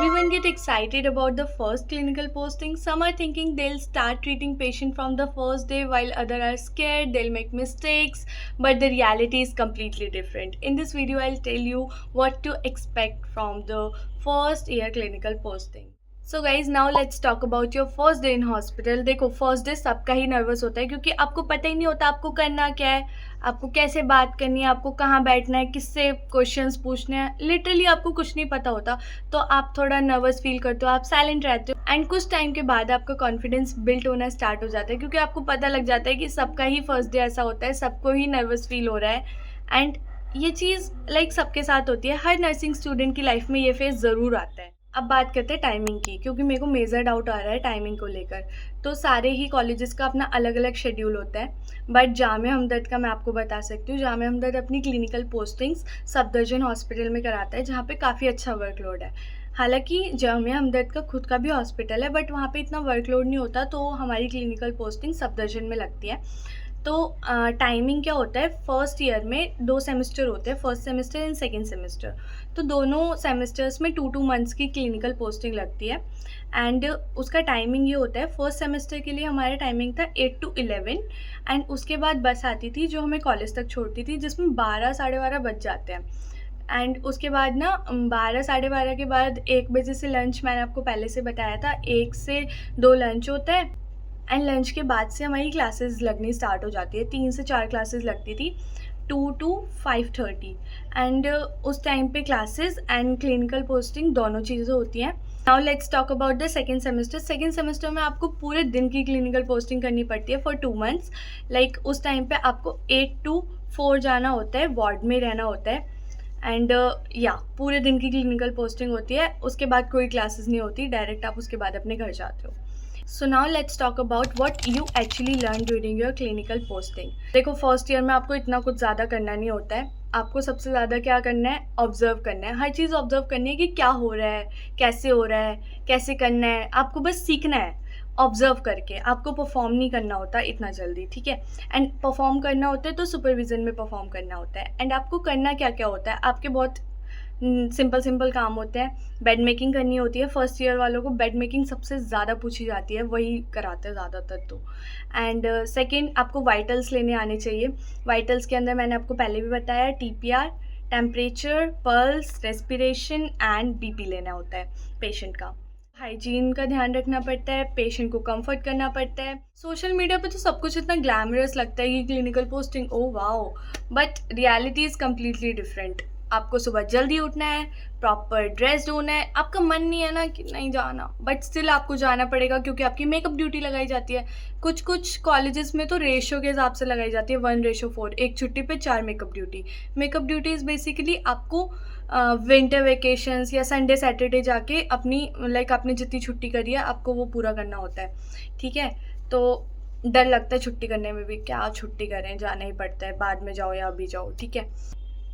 Everyone get excited about the first clinical posting. Some are thinking they'll start treating patient from the first day while others are scared they'll make mistakes, but the reality is completely different. In this video I'll tell you what to expect from the first year clinical posting. So guys now let's talk about your first day in hospital. देखो first day सबका ही nervous होता है क्योंकि आपको पता ही नहीं होता आपको करना क्या है, आपको कैसे बात करनी है, आपको कहाँ बैठना है, किससे क्वेश्चंस पूछने हैं. लिटरली आपको कुछ नहीं पता होता तो आप थोड़ा नर्वस फील करते हो, आप साइलेंट रहते हो एंड कुछ टाइम के बाद आपका कॉन्फिडेंस बिल्ड होना स्टार्ट हो जाता है क्योंकि आपको पता लग जाता है कि सबका ही फर्स्ट डे ऐसा होता है, सबको ही नर्वस फील हो रहा है एंड ये चीज़ लाइक सबके साथ होती है. हर नर्सिंग स्टूडेंट की लाइफ में ये फेज ज़रूर आता है. अब बात करते हैं टाइमिंग की क्योंकि मेरे को मेजर डाउट आ रहा है टाइमिंग को लेकर. तो सारे ही कॉलेजेस का अपना अलग अलग शेड्यूल होता है, बट जामिया हमदर्द का मैं आपको बता सकती हूँ. जामिया हमदर्द अपनी क्लिनिकल पोस्टिंग्स सफदरजंग हॉस्पिटल में कराता है जहाँ पे काफ़ी अच्छा वर्कलोड है. हालांकि जामिया हमदर्द का खुद का भी हॉस्पिटल है बट वहाँ पे इतना वर्कलोड नहीं होता, तो हमारी क्लिनिकल पोस्टिंग सफदरजंग में लगती है. तो टाइमिंग क्या होता है, फर्स्ट ईयर में 2 सेमेस्टर होते हैं, first semester and second semester. तो दोनों सेमेस्टर्स में 2 मंथ्स की क्लिनिकल पोस्टिंग लगती है एंड उसका टाइमिंग ये होता है. फर्स्ट सेमेस्टर के लिए हमारा टाइमिंग था 8 to 11 एंड उसके बाद बस आती थी जो हमें कॉलेज तक छोड़ती थी जिसमें 12 साढ़े 12 बज जाते हैं. एंड उसके बाद ना 12 साढ़े 12 के बाद 1 बजे से लंच, मैंने आपको पहले से बताया था 1 से 2 लंच होता है एंड लंच के बाद से हमारी क्लासेस लगनी स्टार्ट हो जाती है. 3 से 4 क्लासेस लगती थी 2 to 5:30 एंड उस टाइम पे क्लासेस एंड क्लिनिकल पोस्टिंग दोनों चीज़ें होती हैं. Now let's talk about the second semester. Second semester में आपको पूरे दिन की क्लिनिकल पोस्टिंग करनी पड़ती है फॉर 2 मंथ्स. लाइक उस टाइम पे आपको 8 to 4 जाना होता है, वार्ड में रहना होता है एंड पूरे दिन की क्लिनिकल पोस्टिंग होती है. उसके बाद कोई क्लासेस नहीं होती, डायरेक्ट आप उसके बाद अपने घर जाते हो. So now let's talk about what you actually learn during your clinical posting. देखो फर्स्ट ईयर में आपको इतना कुछ ज़्यादा करना नहीं होता है. आपको सबसे ज़्यादा क्या करना है, ऑब्जर्व करना है. हर चीज़ ऑब्जर्व करनी है कि क्या हो रहा है, कैसे हो रहा है, कैसे करना है. आपको बस सीखना है ऑब्जर्व करके, आपको परफॉर्म नहीं करना होता इतना जल्दी, ठीक है. एंड परफॉर्म करना होता है तो सुपरविज़न में परफॉर्म करना होता है. एंड आपको करना क्या क्या होता है, आपके बहुत सिंपल काम होते हैं. बेड मेकिंग करनी होती है. फर्स्ट ईयर वालों को बेड मेकिंग सबसे ज़्यादा पूछी जाती है, वही कराते हैं ज़्यादातर तो. एंड सेकेंड, आपको वाइटल्स लेने आने चाहिए. वाइटल्स के अंदर मैंने आपको पहले भी बताया TPR, temperature, pulse, respiration and BP लेना होता है पेशेंट का. हाइजीन का ध्यान रखना पड़ता है, पेशेंट को कंफर्ट करना पड़ता है. सोशल मीडिया पे तो सब कुछ इतना ग्लैमरस लगता है कि clinical posting oh wow, but reality is completely different. आपको सुबह जल्दी उठना है, प्रॉपर ड्रेस्ड होना है. आपका मन नहीं है ना कि नहीं जाना, बट स्टिल आपको जाना पड़ेगा क्योंकि आपकी मेकअप ड्यूटी लगाई जाती है. कुछ कॉलेजेस में तो रेशो के हिसाब से लगाई जाती है 1:4, एक छुट्टी पे 4 makeup duty. Makeup duty is basically आपको विंटर वेकेशंस या संडे सैटरडे जाके अपनी आपने जितनी छुट्टी करी है आपको वो पूरा करना होता है, ठीक है. तो डर लगता है छुट्टी करने में भी, क्या छुट्टी करें, जाना ही पड़ता है, बाद में जाओ या अभी जाओ, ठीक है.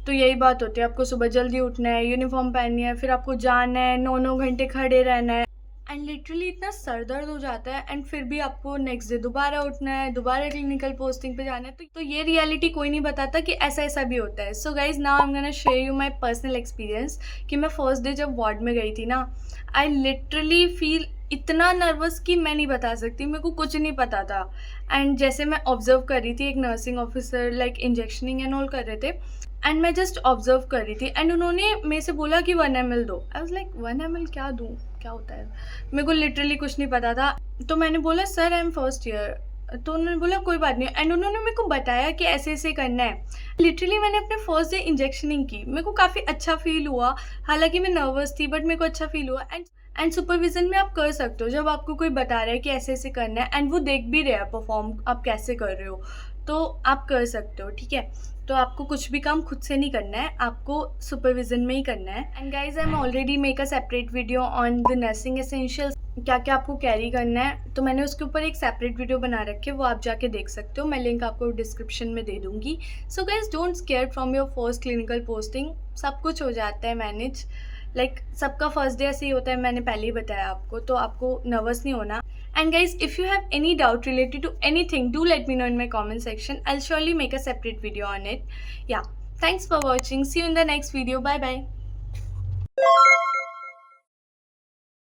तो यही बात होती है, आपको सुबह जल्दी उठना है, यूनिफॉर्म पहननी है, फिर आपको जाना है, 9 घंटे खड़े रहना है एंड लिटरली इतना सर दर्द हो जाता है. एंड फिर भी आपको नेक्स्ट डे दोबारा उठना है, दोबारा क्लिनिकल पोस्टिंग पे जाना है. तो ये रियलिटी कोई नहीं बताता कि ऐसा भी होता है. So guys now I am gonna share you my personal experience कि मैं फर्स्ट डे जब वार्ड में गई थी ना, आई लिटरली फील इतना नर्वस कि मैं नहीं बता सकती, मेरे को कुछ नहीं पता था. एंड जैसे मैं ऑब्जर्व कर रही थी, एक नर्सिंग ऑफिसर इंजेक्शनिंग एंड ऑल कर रहे थे एंड मैं जस्ट ऑब्जर्व कर रही थी एंड उन्होंने मेरे से बोला कि 1 ml दो. आई वाज लाइक 1 ml क्या दूँ, क्या होता है, मेरे को लिटरली कुछ नहीं पता था. तो मैंने बोला sir I am first year. तो उन्होंने बोला कोई बात नहीं एंड उन्होंने मेरे को बताया कि ऐसे करना है. लिटरली मैंने अपने फर्स्ट डे इंजेक्शनिंग की, मेरे को काफ़ी अच्छा फील हुआ. हालांकि मैं नर्वस थी बट मेरे को अच्छा फील हुआ. एंड सुपरविज़न में आप कर सकते हो जब आपको कोई बता रहा है कि ऐसे करना है एंड वो देख भी रहे हैं परफॉर्म आप कैसे कर रहे हो, तो आप कर सकते हो, ठीक है. तो आपको कुछ भी काम खुद से नहीं करना है, आपको सुपरविज़न में ही करना है. And guys I am already make a separate video on the nursing essentials, क्या क्या आपको कैरी करना है. तो मैंने उसके ऊपर एक सेपरेट वीडियो बना रखी है, वो आप जाके देख सकते हो. मैं लिंक आपको डिस्क्रिप्शन में दे दूँगी. So guys don't square from your first clinical posting, सब कुछ हो जाता है मैनेज. सबका फर्स्ट डे ऐसे ही होता है, मैंने पहले ही बताया आपको, तो आपको नर्वस नहीं होना. And guys, if you have any doubt related to anything, do let me know in my comment section. I'll surely make a separate video on it. Yeah, thanks for watching. See you in the next video. Bye bye.